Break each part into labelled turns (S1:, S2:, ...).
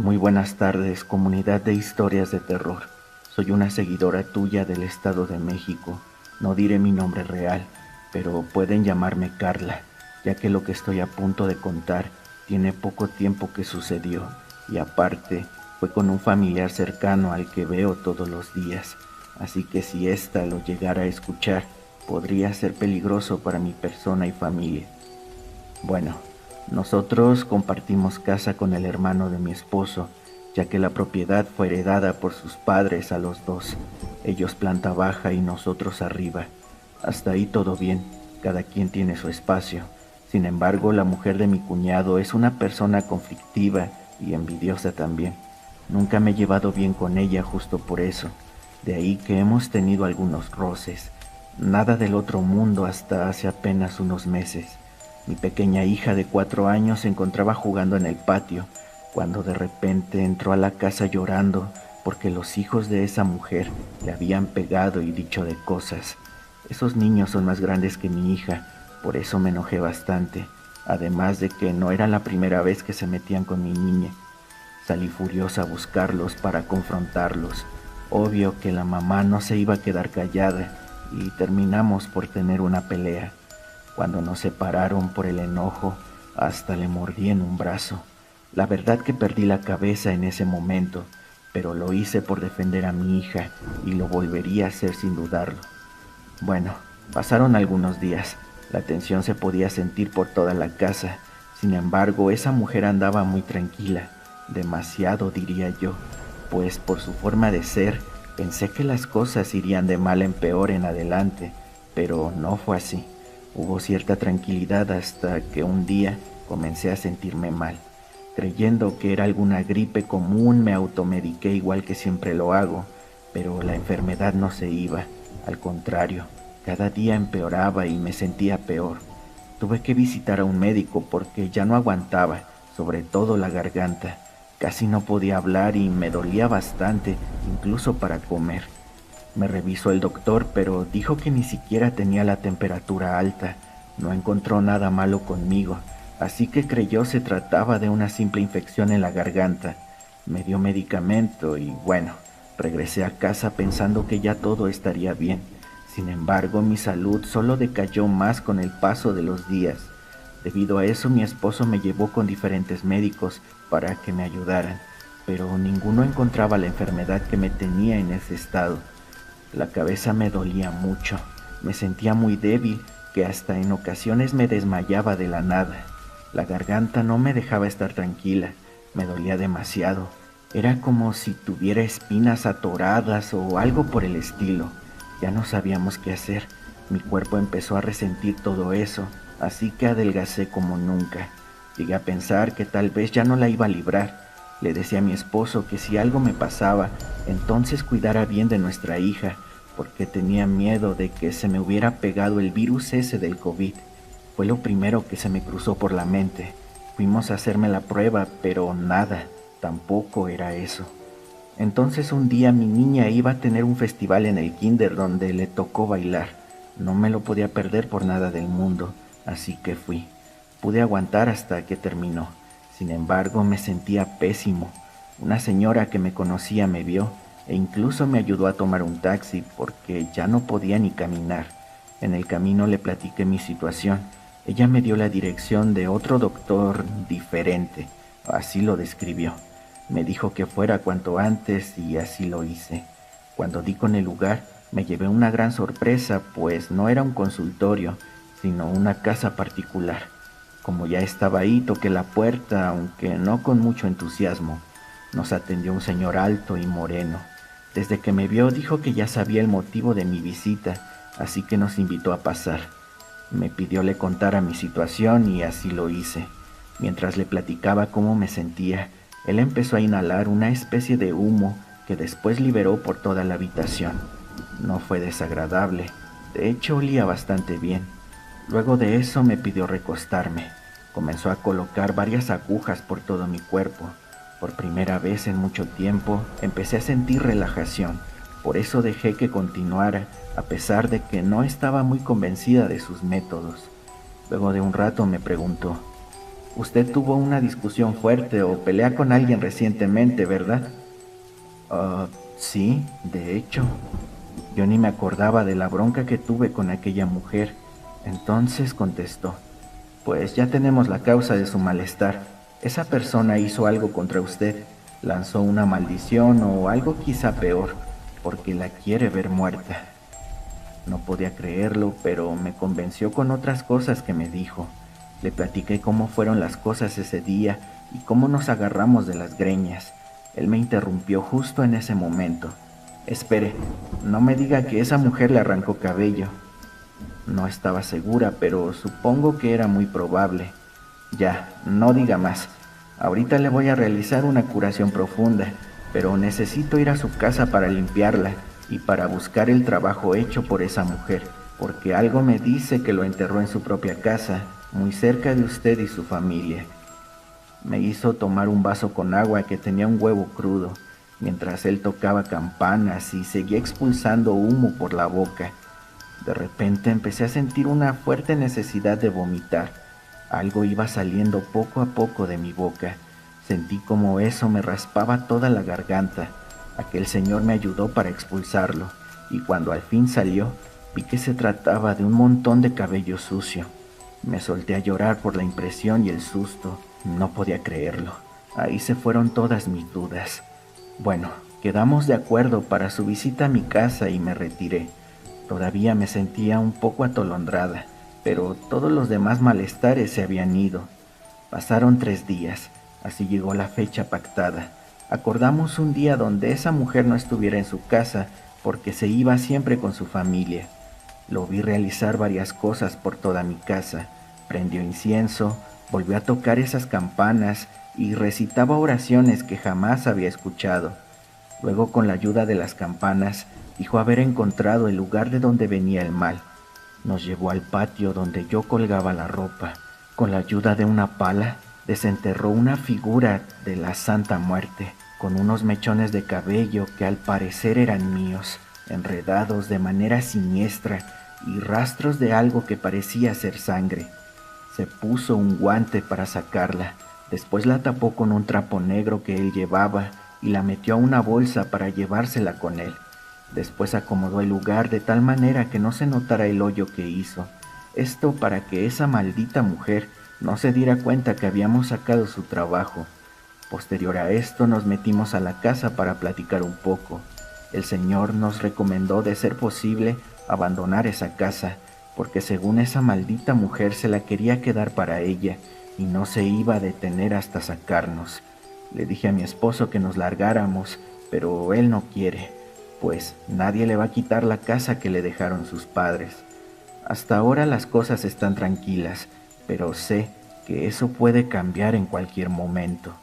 S1: Muy buenas tardes, comunidad de historias de terror. Soy una seguidora tuya del Estado de México. No diré mi nombre real, pero pueden llamarme Carla, ya que lo que estoy a punto de contar tiene poco tiempo que sucedió y aparte fue con un familiar cercano al que veo todos los días. Así que si ésta lo llegara a escuchar, podría ser peligroso para mi persona y familia. Bueno, nosotros compartimos casa con el hermano de mi esposo, ya que la propiedad fue heredada por sus padres a los dos, ellos planta baja y nosotros arriba. Hasta ahí todo bien, cada quien tiene su espacio. Sin embargo, la mujer de mi cuñado es una persona conflictiva y envidiosa también. Nunca me he llevado bien con ella justo por eso, de ahí que hemos tenido algunos roces. Nada del otro mundo hasta hace apenas unos meses. Mi pequeña hija de 4 años se encontraba jugando en el patio, cuando de repente entró a la casa llorando porque los hijos de esa mujer le habían pegado y dicho de cosas. Esos niños son más grandes que mi hija, por eso me enojé bastante, además de que no era la primera vez que se metían con mi niña. Salí furiosa a buscarlos para confrontarlos. Obvio que la mamá no se iba a quedar callada y terminamos por tener una pelea. Cuando nos separaron por el enojo, hasta le mordí en un brazo. La verdad que perdí la cabeza en ese momento, pero lo hice por defender a mi hija y lo volvería a hacer sin dudarlo. Bueno, pasaron algunos días. La tensión se podía sentir por toda la casa. Sin embargo, esa mujer andaba muy tranquila, demasiado diría yo, pues por su forma de ser, pensé que las cosas irían de mal en peor en adelante, pero no fue así. Hubo cierta tranquilidad hasta que un día comencé a sentirme mal. Creyendo que era alguna gripe común, me automediqué igual que siempre lo hago, pero la enfermedad no se iba. Al contrario, cada día empeoraba y me sentía peor. Tuve que visitar a un médico porque ya no aguantaba, sobre todo la garganta. Casi no podía hablar y me dolía bastante, incluso para comer. Me revisó el doctor, pero dijo que ni siquiera tenía la temperatura alta. No encontró nada malo conmigo, así que creyó se trataba de una simple infección en la garganta. Me dio medicamento y bueno, regresé a casa pensando que ya todo estaría bien. Sin embargo, mi salud solo decayó más con el paso de los días. Debido a eso, mi esposo me llevó con diferentes médicos para que me ayudaran, pero ninguno encontraba la enfermedad que me tenía en ese estado. La cabeza me dolía mucho, me sentía muy débil, que hasta en ocasiones me desmayaba de la nada. La garganta no me dejaba estar tranquila, me dolía demasiado. Era como si tuviera espinas atoradas o algo por el estilo. Ya no sabíamos qué hacer. Mi cuerpo empezó a resentir todo eso, así que adelgacé como nunca. Llegué a pensar que tal vez ya no la iba a librar. Le decía a mi esposo que si algo me pasaba, entonces cuidara bien de nuestra hija, porque tenía miedo de que se me hubiera pegado el virus ese del COVID. Fue lo primero que se me cruzó por la mente. Fuimos a hacerme la prueba, pero nada, tampoco era eso. Entonces un día mi niña iba a tener un festival en el kinder donde le tocó bailar. No me lo podía perder por nada del mundo, así que fui. Pude aguantar hasta que terminó. Sin embargo, me sentía pésimo. Una señora que me conocía me vio e incluso me ayudó a tomar un taxi porque ya no podía ni caminar. En el camino le platiqué mi situación. Ella me dio la dirección de otro doctor diferente, así lo describió. Me dijo que fuera cuanto antes y así lo hice. Cuando di con el lugar, me llevé una gran sorpresa, pues no era un consultorio, sino una casa particular. Como ya estaba ahí, toqué la puerta, aunque no con mucho entusiasmo. Nos atendió un señor alto y moreno. Desde que me vio, dijo que ya sabía el motivo de mi visita, así que nos invitó a pasar. Me pidió le contara mi situación y así lo hice. Mientras le platicaba cómo me sentía, él empezó a inhalar una especie de humo que después liberó por toda la habitación. No fue desagradable, de hecho olía bastante bien. Luego de eso me pidió recostarme. Comenzó a colocar varias agujas por todo mi cuerpo. Por primera vez en mucho tiempo empecé a sentir relajación. Por eso dejé que continuara, a pesar de que no estaba muy convencida de sus métodos. Luego de un rato me preguntó: Usted tuvo una discusión fuerte o pelea con alguien recientemente, ¿verdad? Ah, sí, de hecho. Yo ni me acordaba de la bronca que tuve con aquella mujer. Entonces contestó, pues ya tenemos la causa de su malestar. Esa persona hizo algo contra usted, lanzó una maldición o algo quizá peor, porque la quiere ver muerta. No podía creerlo, pero me convenció con otras cosas que me dijo. Le platiqué cómo fueron las cosas ese día y cómo nos agarramos de las greñas. Él me interrumpió justo en ese momento. Espere, no me diga que esa mujer le arrancó cabello. No estaba segura, pero supongo que era muy probable. Ya, no diga más. Ahorita le voy a realizar una curación profunda, pero necesito ir a su casa para limpiarla y para buscar el trabajo hecho por esa mujer, porque algo me dice que lo enterró en su propia casa, muy cerca de usted y su familia. Me hizo tomar un vaso con agua que tenía un huevo crudo, mientras él tocaba campanas y seguía expulsando humo por la boca. De repente empecé a sentir una fuerte necesidad de vomitar. Algo iba saliendo poco a poco de mi boca. Sentí como eso me raspaba toda la garganta. Aquel señor me ayudó para expulsarlo, y cuando al fin salió, vi que se trataba de un montón de cabello sucio. Me solté a llorar por la impresión y el susto. No podía creerlo. Ahí se fueron todas mis dudas. Bueno, quedamos de acuerdo para su visita a mi casa y me retiré. Todavía me sentía un poco atolondrada, pero todos los demás malestares se habían ido. Pasaron 3 días, así llegó la fecha pactada. Acordamos un día donde esa mujer no estuviera en su casa porque se iba siempre con su familia. Lo vi realizar varias cosas por toda mi casa. Prendió incienso, volvió a tocar esas campanas y recitaba oraciones que jamás había escuchado. Luego, con la ayuda de las campanas, dijo haber encontrado el lugar de donde venía el mal. Nos llevó al patio donde yo colgaba la ropa. Con la ayuda de una pala, desenterró una figura de la Santa Muerte, con unos mechones de cabello que al parecer eran míos, enredados de manera siniestra y rastros de algo que parecía ser sangre. Se puso un guante para sacarla, después la tapó con un trapo negro que él llevaba y la metió a una bolsa para llevársela con él. Después acomodó el lugar de tal manera que no se notara el hoyo que hizo. Esto para que esa maldita mujer no se diera cuenta que habíamos sacado su trabajo. Posterior a esto nos metimos a la casa para platicar un poco. El señor nos recomendó, de ser posible, abandonar esa casa, porque según esa maldita mujer se la quería quedar para ella y no se iba a detener hasta sacarnos. Le dije a mi esposo que nos largáramos, pero él no quiere, pues nadie le va a quitar la casa que le dejaron sus padres. Hasta ahora las cosas están tranquilas, pero sé que eso puede cambiar en cualquier momento.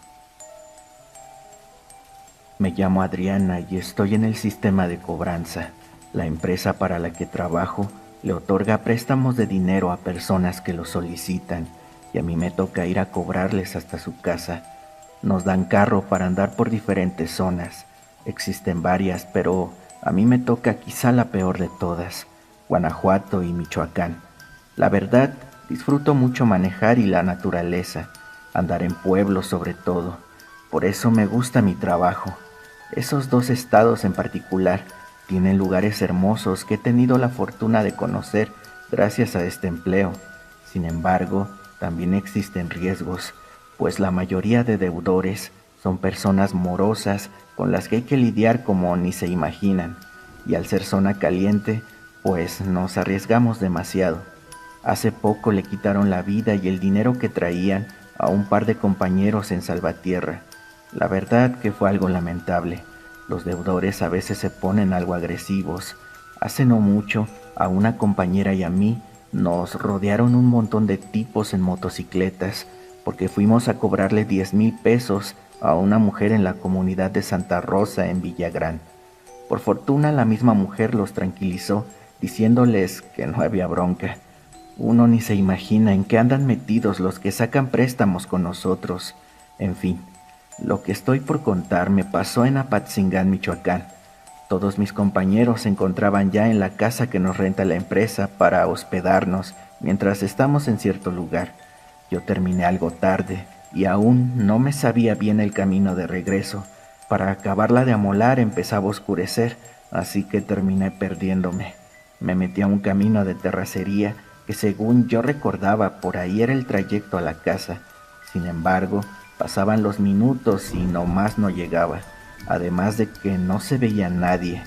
S1: Me llamo Adriana y estoy en el sistema de cobranza. La empresa para la que trabajo le otorga préstamos de dinero a personas que lo solicitan y a mí me toca ir a cobrarles hasta su casa. Nos dan carro para andar por diferentes zonas. Existen varias, pero a mí me toca quizá la peor de todas, Guanajuato y Michoacán. La verdad, disfruto mucho manejar y la naturaleza, andar en pueblos sobre todo. Por eso me gusta mi trabajo. Esos 2 estados en particular tienen lugares hermosos que he tenido la fortuna de conocer gracias a este empleo. Sin embargo, también existen riesgos, pues la mayoría de deudores son personas morosas con las que hay que lidiar como ni se imaginan, y al ser zona caliente, pues nos arriesgamos demasiado. Hace poco le quitaron la vida y el dinero que traían a un par de compañeros en Salvatierra. La verdad que fue algo lamentable. Los deudores a veces se ponen algo agresivos. Hace no mucho, a una compañera y a mí nos rodearon un montón de tipos en motocicletas porque fuimos a cobrarle 10,000 pesos a una mujer en la comunidad de Santa Rosa en Villagrán. Por fortuna la misma mujer los tranquilizó diciéndoles que no había bronca. Uno ni se imagina en qué andan metidos los que sacan préstamos con nosotros. En fin, lo que estoy por contar me pasó en Apatzingán, Michoacán. Todos mis compañeros se encontraban ya en la casa que nos renta la empresa para hospedarnos mientras estamos en cierto lugar. Yo terminé algo tarde y aún no me sabía bien el camino de regreso. Para acabarla de amolar empezaba a oscurecer, así que terminé perdiéndome. Me metí a un camino de terracería que según yo recordaba por ahí era el trayecto a la casa. Sin embargo, pasaban los minutos y nomás no llegaba, además de que no se veía nadie.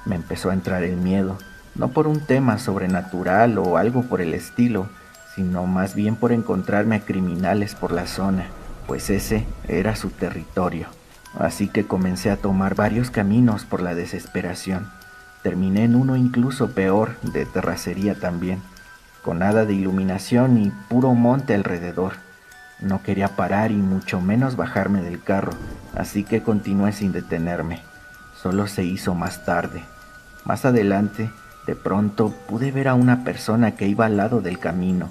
S1: Me empezó a entrar el miedo, no por un tema sobrenatural o algo por el estilo, sino más bien por encontrarme a criminales por la zona, pues ese era su territorio. Así que comencé a tomar varios caminos por la desesperación. Terminé en uno incluso peor, de terracería también, con nada de iluminación y puro monte alrededor. No quería parar y mucho menos bajarme del carro, así que continué sin detenerme. Solo se hizo más tarde. Más adelante, de pronto pude ver a una persona que iba al lado del camino.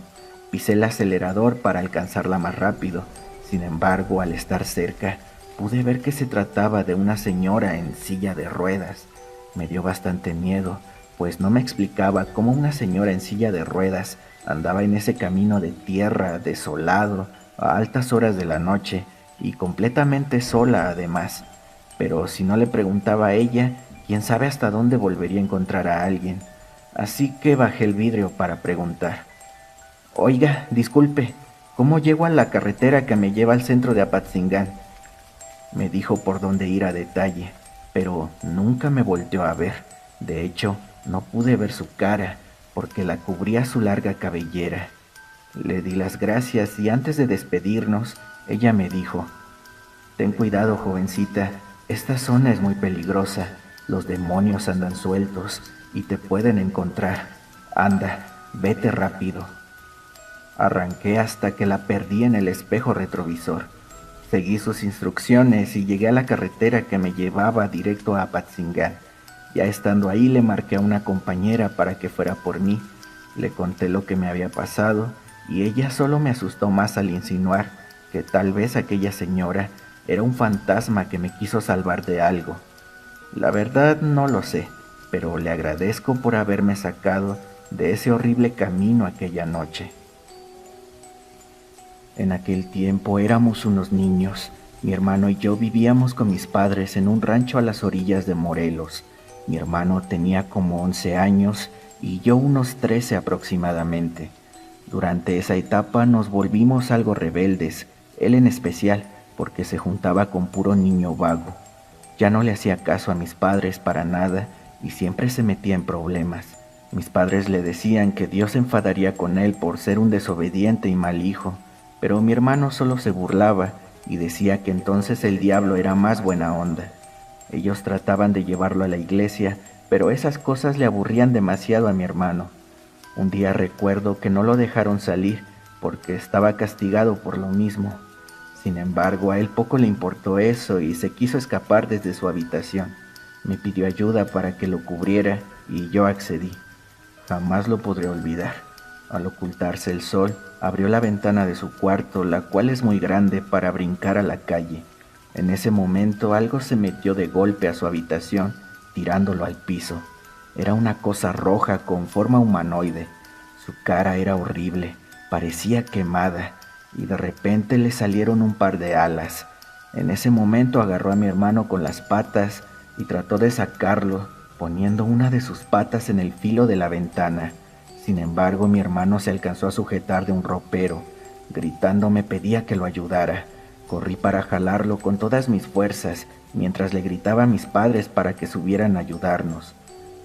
S1: Pisé el acelerador para alcanzarla más rápido. Sin embargo, al estar cerca, pude ver que se trataba de una señora en silla de ruedas. Me dio bastante miedo, pues no me explicaba cómo una señora en silla de ruedas andaba en ese camino de tierra desolado a altas horas de la noche y completamente sola además. Pero si no le preguntaba a ella, quién sabe hasta dónde volvería a encontrar a alguien. Así que bajé el vidrio para preguntar. Oiga, disculpe, ¿cómo llego a la carretera que me lleva al centro de Apatzingán? Me dijo por dónde ir a detalle, pero nunca me volteó a ver. De hecho, no pude ver su cara, porque la cubría su larga cabellera. Le di las gracias y antes de despedirnos, ella me dijo, ten cuidado, jovencita, esta zona es muy peligrosa, los demonios andan sueltos y te pueden encontrar. Anda, vete rápido. Arranqué hasta que la perdí en el espejo retrovisor. Seguí sus instrucciones y llegué a la carretera que me llevaba directo a Apatzingán. Ya estando ahí le marqué a una compañera para que fuera por mí. Le conté lo que me había pasado y ella solo me asustó más al insinuar que tal vez aquella señora era un fantasma que me quiso salvar de algo. La verdad no lo sé, pero le agradezco por haberme sacado de ese horrible camino aquella noche. En aquel tiempo éramos unos niños. Mi hermano y yo vivíamos con mis padres en un rancho a las orillas de Morelos. Mi hermano tenía como 11 años y yo unos 13 aproximadamente. Durante esa etapa nos volvimos algo rebeldes, él en especial, porque se juntaba con puro niño vago. Ya no le hacía caso a mis padres para nada y siempre se metía en problemas. Mis padres le decían que Dios se enfadaría con él por ser un desobediente y mal hijo, pero mi hermano solo se burlaba y decía que entonces el diablo era más buena onda. Ellos trataban de llevarlo a la iglesia, pero esas cosas le aburrían demasiado a mi hermano. Un día recuerdo que no lo dejaron salir porque estaba castigado por lo mismo. Sin embargo, a él poco le importó eso y se quiso escapar desde su habitación. Me pidió ayuda para que lo cubriera y yo accedí. Jamás lo podré olvidar. Al ocultarse el sol, abrió la ventana de su cuarto, la cual es muy grande, para brincar a la calle. En ese momento algo se metió de golpe a su habitación, tirándolo al piso. Era una cosa roja con forma humanoide. Su cara era horrible, parecía quemada, y de repente le salieron un par de alas. En ese momento agarró a mi hermano con las patas y trató de sacarlo, poniendo una de sus patas en el filo de la ventana. Sin embargo, mi hermano se alcanzó a sujetar de un ropero. Gritando me pedía que lo ayudara. Corrí para jalarlo con todas mis fuerzas, mientras le gritaba a mis padres para que subieran a ayudarnos.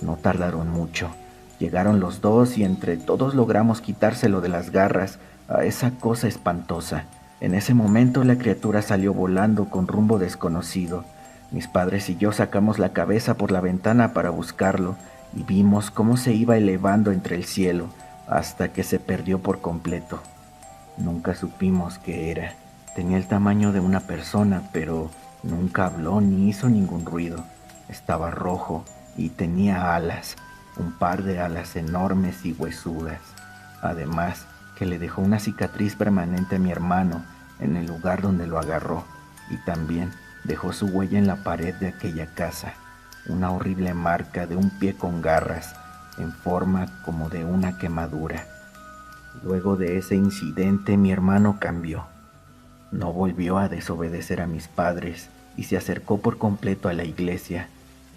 S1: No tardaron mucho. Llegaron los dos y entre todos logramos quitárselo de las garras a esa cosa espantosa. En ese momento la criatura salió volando con rumbo desconocido. Mis padres y yo sacamos la cabeza por la ventana para buscarlo y vimos cómo se iba elevando entre el cielo hasta que se perdió por completo. Nunca supimos qué era. Tenía el tamaño de una persona, pero nunca habló ni hizo ningún ruido. Estaba rojo y tenía alas, un par de alas enormes y huesudas. Además, que le dejó una cicatriz permanente a mi hermano en el lugar donde lo agarró, y también dejó su huella en la pared de aquella casa, una horrible marca de un pie con garras, en forma como de una quemadura. Luego de ese incidente mi hermano cambió. No volvió a desobedecer a mis padres y se acercó por completo a la iglesia,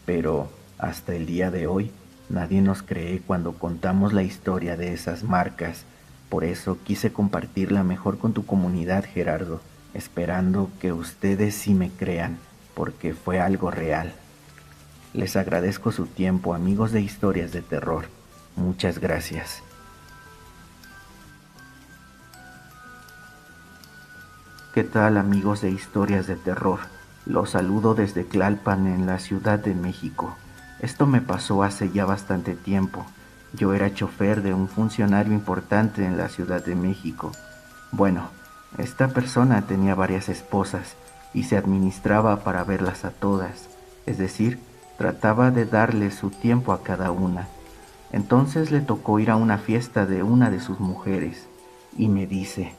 S1: pero hasta el día de hoy nadie nos cree cuando contamos la historia de esas marcas. Por eso quise compartirla mejor con tu comunidad, Gerardo, esperando que ustedes sí me crean, porque fue algo real. Les agradezco su tiempo, amigos de Historias de Terror. Muchas gracias. ¿Qué tal, amigos de Historias de Terror? Los saludo desde Tlalpan, en la Ciudad de México. Esto me pasó hace ya bastante tiempo. Yo era chofer de un funcionario importante en la Ciudad de México. Bueno, esta persona tenía varias esposas y se administraba para verlas a todas, es decir, trataba de darle su tiempo a cada una. Entonces le tocó ir a una fiesta de una de sus mujeres y me dice: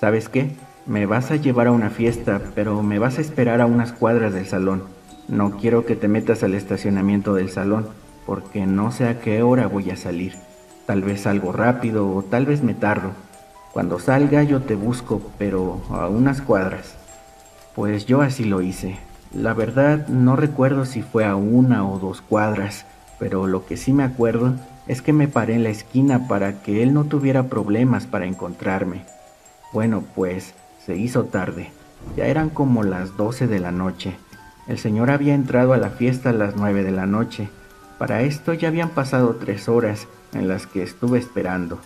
S1: ¿sabes qué? Me vas a llevar a una fiesta, pero me vas a esperar a unas cuadras del salón. No quiero que te metas al estacionamiento del salón, porque no sé a qué hora voy a salir. Tal vez salgo rápido o tal vez me tardo. Cuando salga yo te busco, pero a unas cuadras. Pues yo así lo hice. La verdad no recuerdo si fue a 1 o 2 cuadras, pero lo que sí me acuerdo es que me paré en la esquina para que él no tuviera problemas para encontrarme. Bueno, pues se hizo tarde. Ya eran como las 12 de la noche. El señor había entrado a la fiesta a las 9 de la noche. Para esto ya habían pasado 3 horas en las que estuve esperando.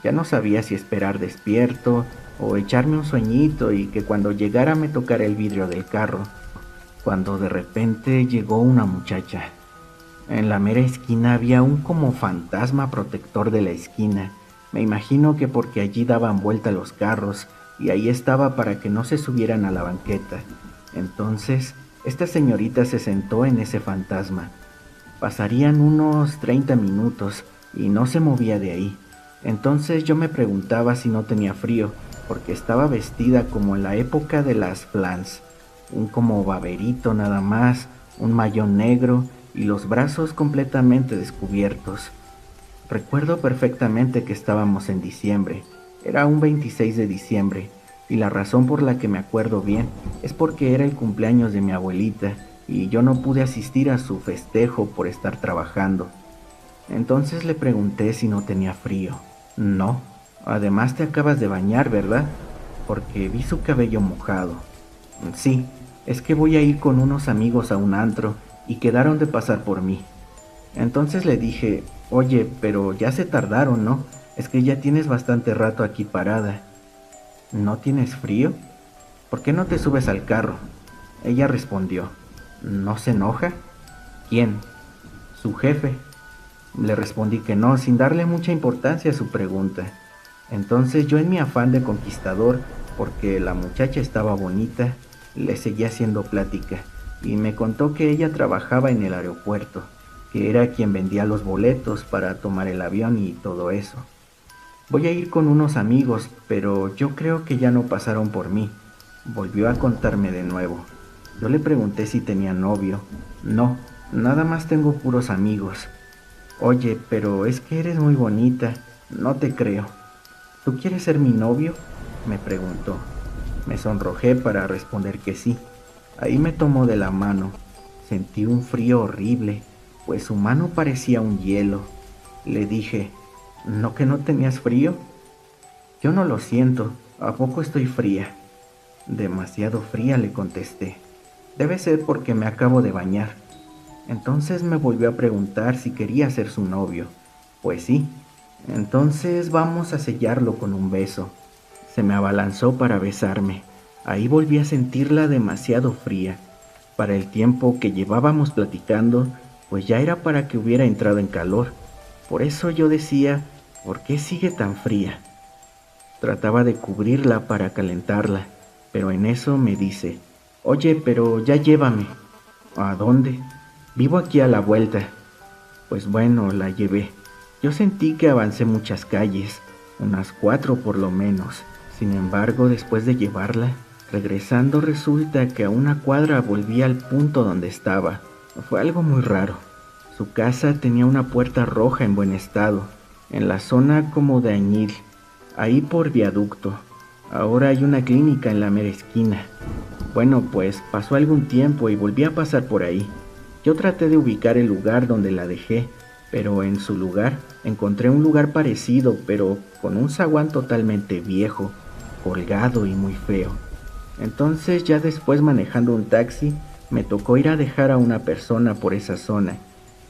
S1: Ya no sabía si esperar despierto o echarme un sueñito y que cuando llegara me tocara el vidrio del carro, cuando de repente llegó una muchacha. En la mera esquina había un como fantasma protector de la esquina. Me imagino que porque allí daban vuelta los carros y ahí estaba para que no se subieran a la banqueta. Entonces, esta señorita se sentó en ese fantasma. Pasarían unos 30 minutos y no se movía de ahí. Entonces yo me preguntaba si no tenía frío, porque estaba vestida como en la época de las flans, un como baberito nada más, un mayón negro y los brazos completamente descubiertos. Recuerdo perfectamente que estábamos en diciembre, era un 26 de diciembre, y la razón por la que me acuerdo bien es porque era el cumpleaños de mi abuelita y yo no pude asistir a su festejo por estar trabajando. Entonces le pregunté si no tenía frío. No, además te acabas de bañar, ¿verdad? Porque vi su cabello mojado. Sí, es que voy a ir con unos amigos a un antro y quedaron de pasar por mí. Entonces le dije: oye, pero ya se tardaron, ¿no? Es que ya tienes bastante rato aquí parada. ¿No tienes frío? ¿Por qué no te subes al carro? Ella respondió: ¿no se enoja? ¿Quién? Su jefe. Le respondí que no, sin darle mucha importancia a su pregunta. Entonces yo, en mi afán de conquistador, porque la muchacha estaba bonita, le seguí haciendo plática y me contó que ella trabajaba en el aeropuerto, que era quien vendía los boletos para tomar el avión y todo eso. Voy a ir con unos amigos, pero yo creo que ya no pasaron por mí. Volvió a contarme de nuevo. Yo le pregunté si tenía novio. No, nada más tengo puros amigos. Oye, pero es que eres muy bonita, no te creo. ¿Tú quieres ser mi novio?, me preguntó. Me sonrojé para responder que sí. Ahí me tomó de la mano. Sentí un frío horrible, pues su mano parecía un hielo. Le dije: ¿no que no tenías frío? Yo no lo siento, ¿a poco estoy fría? Demasiado fría, le contesté. Debe ser porque me acabo de bañar. Entonces me volvió a preguntar si quería ser su novio. Pues sí. Entonces vamos a sellarlo con un beso. Se me abalanzó para besarme. Ahí volví a sentirla demasiado fría. Para el tiempo que llevábamos platicando, pues ya era para que hubiera entrado en calor. Por eso yo decía: ¿por qué sigue tan fría? Trataba de cubrirla para calentarla, pero en eso me dice: oye, pero ya llévame. ¿A dónde? Vivo aquí a la vuelta. Pues bueno, la llevé. Yo sentí que avancé muchas calles, unas 4 por lo menos. Sin embargo, después de llevarla, regresando resulta que a 1 cuadra volví al punto donde estaba. Fue algo muy raro. Su casa tenía una puerta roja en buen estado, en la zona como de añil. Ahí por Viaducto. Ahora hay una clínica en la mera esquina. Bueno, pues pasó algún tiempo y volví a pasar por ahí. Yo traté de ubicar el lugar donde la dejé, pero en su lugar encontré un lugar parecido, pero con un zaguán totalmente viejo, colgado y muy feo. Entonces ya después manejando un taxi, me tocó ir a dejar a una persona por esa zona.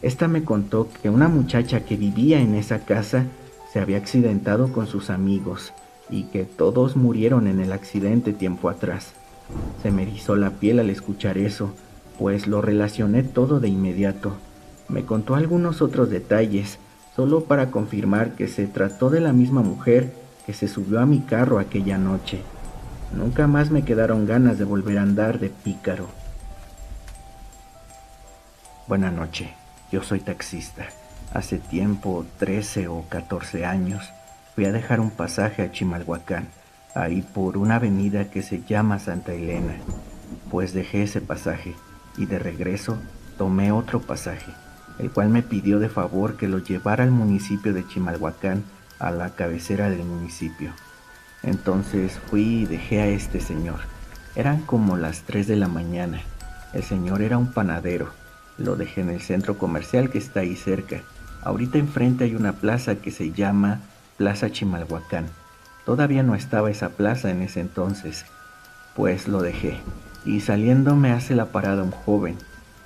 S1: Esta me contó que una muchacha que vivía en esa casa se había accidentado con sus amigos y que todos murieron en el accidente tiempo atrás. Se me erizó la piel al escuchar eso, pues lo relacioné todo de inmediato. Me contó algunos otros detalles, solo para confirmar que se trató de la misma mujer que se subió a mi carro aquella noche. Nunca más me quedaron ganas de volver a andar de pícaro. Buenas noches, yo soy taxista. Hace tiempo, 13 o 14 años, fui a dejar un pasaje a Chimalhuacán, ahí por una avenida que se llama Santa Elena. Pues dejé ese pasaje y de regreso tomé otro pasaje, el cual me pidió de favor que lo llevara al municipio de Chimalhuacán, a la cabecera del municipio. Entonces fui y dejé a este señor. Eran como las 3 de la mañana. El señor era un panadero. Lo dejé en el centro comercial que está ahí cerca. Ahorita enfrente hay una plaza que se llama Plaza Chimalhuacán. Todavía no estaba esa plaza en ese entonces. Pues lo dejé. Y saliendo me hace la parada un joven.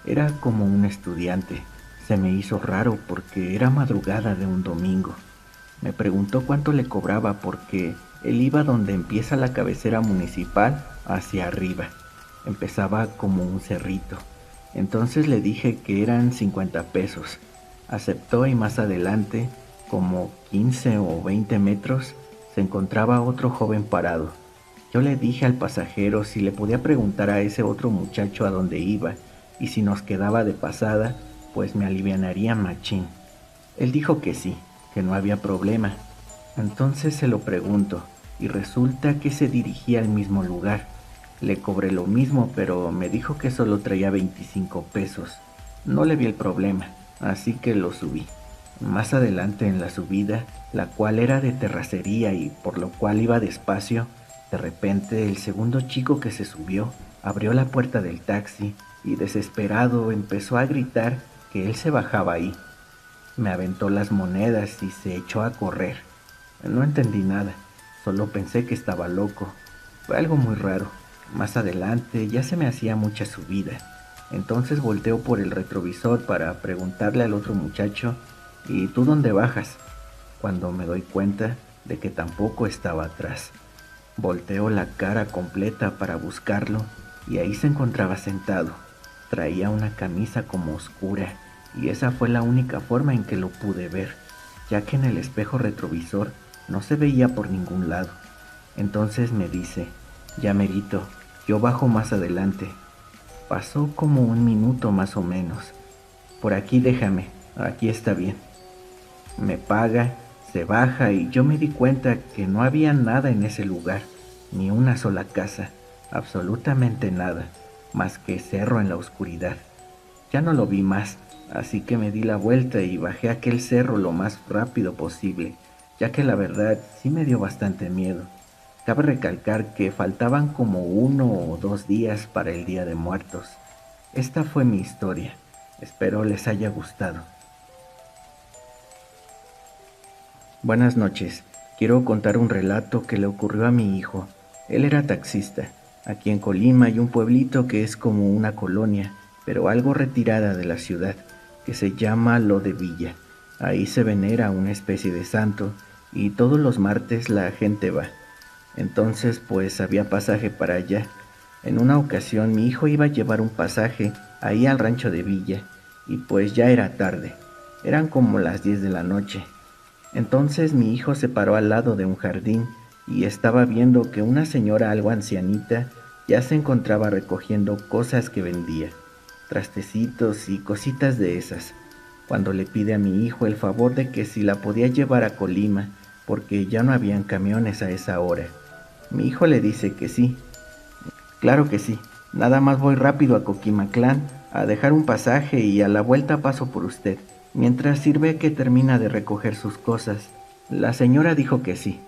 S1: Era como un estudiante. Se me hizo raro porque era madrugada de un domingo. Me preguntó cuánto le cobraba porque él iba donde empieza la cabecera municipal hacia arriba. Empezaba como un cerrito. Entonces le dije que eran 50 pesos. Aceptó y más adelante, como 15 o 20 metros, se encontraba otro joven parado. Yo le dije al pasajero si le podía preguntar a ese otro muchacho a dónde iba y si nos quedaba de pasada, pues me alivianaría machín. Él dijo que sí, que no había problema. Entonces se lo pregunto y resulta que se dirigía al mismo lugar. Le cobré lo mismo, pero me dijo que solo traía 25 pesos. No le vi el problema, así que lo subí. Más adelante en la subida, la cual era de terracería y por lo cual iba despacio, de repente el segundo chico que se subió abrió la puerta del taxi y desesperado empezó a gritar que él se bajaba ahí. Me aventó las monedas y se echó a correr. No entendí nada, solo pensé que estaba loco. Fue algo muy raro. Más adelante ya se me hacía mucha subida. Entonces volteo por el retrovisor para preguntarle al otro muchacho, ¿y tú dónde bajas? Cuando me doy cuenta de que tampoco estaba atrás. Volteo la cara completa para buscarlo y ahí se encontraba sentado. Traía una camisa como oscura y esa fue la única forma en que lo pude ver, ya que en el espejo retrovisor no se veía por ningún lado. Entonces me dice, ya merito, yo bajo más adelante. Pasó como un minuto más o menos. Por aquí déjame, aquí está bien. Me paga, se baja y yo me di cuenta que no había nada en ese lugar, ni una sola casa, absolutamente nada, más que cerro en la oscuridad. Ya no lo vi más, así que me di la vuelta y bajé aquel cerro lo más rápido posible, ya que la verdad sí me dio bastante miedo. Cabe recalcar que faltaban como 1 o 2 días para el Día de Muertos. Esta fue mi historia. Espero les haya gustado. Buenas noches. Quiero contar un relato que le ocurrió a mi hijo. Él era taxista. Aquí en Colima hay un pueblito que es como una colonia, pero algo retirada de la ciudad, que se llama Lo de Villa. Ahí se venera una especie de santo y todos los martes la gente va. Entonces pues había pasaje para allá. En una ocasión mi hijo iba a llevar un pasaje ahí al rancho de Villa y pues ya era tarde. Eran como las 10 de la noche. Entonces mi hijo se paró al lado de un jardín y estaba viendo que una señora algo ancianita ya se encontraba recogiendo cosas que vendía, trastecitos y cositas de esas, cuando le pide a mi hijo el favor de que si la podía llevar a Colima, porque ya no habían camiones a esa hora. Mi hijo le dice que sí. Claro que sí, nada más voy rápido a Coquimaclán a dejar un pasaje y a la vuelta paso por usted, mientras sirve que termina de recoger sus cosas. La señora dijo que sí.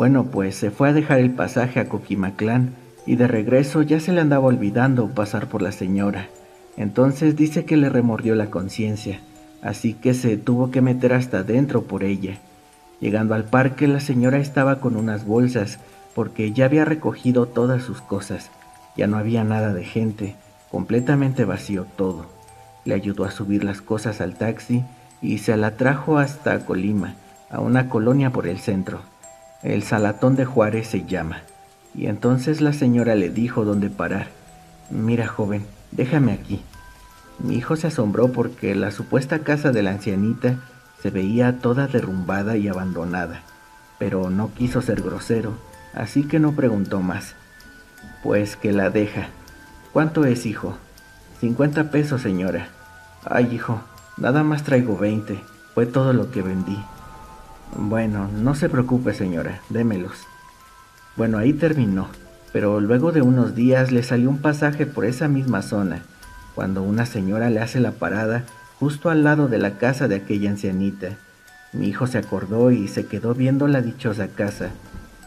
S1: Bueno, pues se fue a dejar el pasaje a Coquimaclán y de regreso ya se le andaba olvidando pasar por la señora. Entonces dice que le remordió la conciencia, así que se tuvo que meter hasta adentro por ella. Llegando al parque, la señora estaba con unas bolsas porque ya había recogido todas sus cosas. Ya no había nada de gente, completamente vacío todo. Le ayudó a subir las cosas al taxi y se la trajo hasta Colima, a una colonia por el centro. El Salatón de Juárez se llama. Y entonces la señora le dijo dónde parar. Mira, joven, déjame aquí. Mi hijo se asombró porque la supuesta casa de la ancianita se veía toda derrumbada y abandonada, pero no quiso ser grosero, así que no preguntó más. Pues que la deja. ¿Cuánto es, hijo? 50 pesos, señora. Ay, hijo, nada más traigo 20. Fue todo lo que vendí. Bueno, no se preocupe, señora, démelos. Bueno, ahí terminó, pero luego de unos días le salió un pasaje por esa misma zona, cuando una señora le hace la parada justo al lado de la casa de aquella ancianita. Mi hijo se acordó y se quedó viendo la dichosa casa.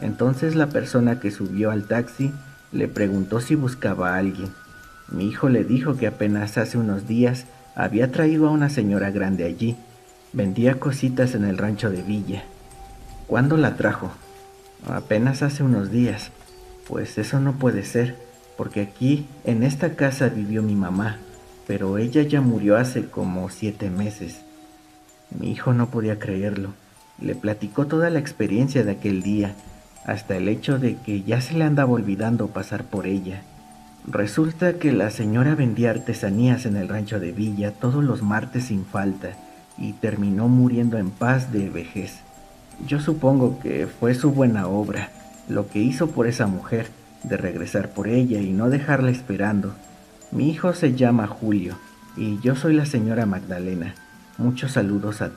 S1: Entonces la persona que subió al taxi le preguntó si buscaba a alguien. Mi hijo le dijo que apenas hace unos días había traído a una señora grande allí. Vendía cositas en el rancho de Villa. ¿Cuándo la trajo? Apenas hace unos días. Pues eso no puede ser, porque aquí, en esta casa, vivió mi mamá, pero ella ya murió hace como 7 meses. Mi hijo no podía creerlo. Le platicó toda la experiencia de aquel día, hasta el hecho de que ya se le andaba olvidando pasar por ella. Resulta que la señora vendía artesanías en el rancho de Villa todos los martes sin falta, y terminó muriendo en paz de vejez. Yo supongo que fue su buena obra, lo que hizo por esa mujer, de regresar por ella y no dejarla esperando. Mi hijo se llama Julio, y yo soy la señora Magdalena. Muchos saludos a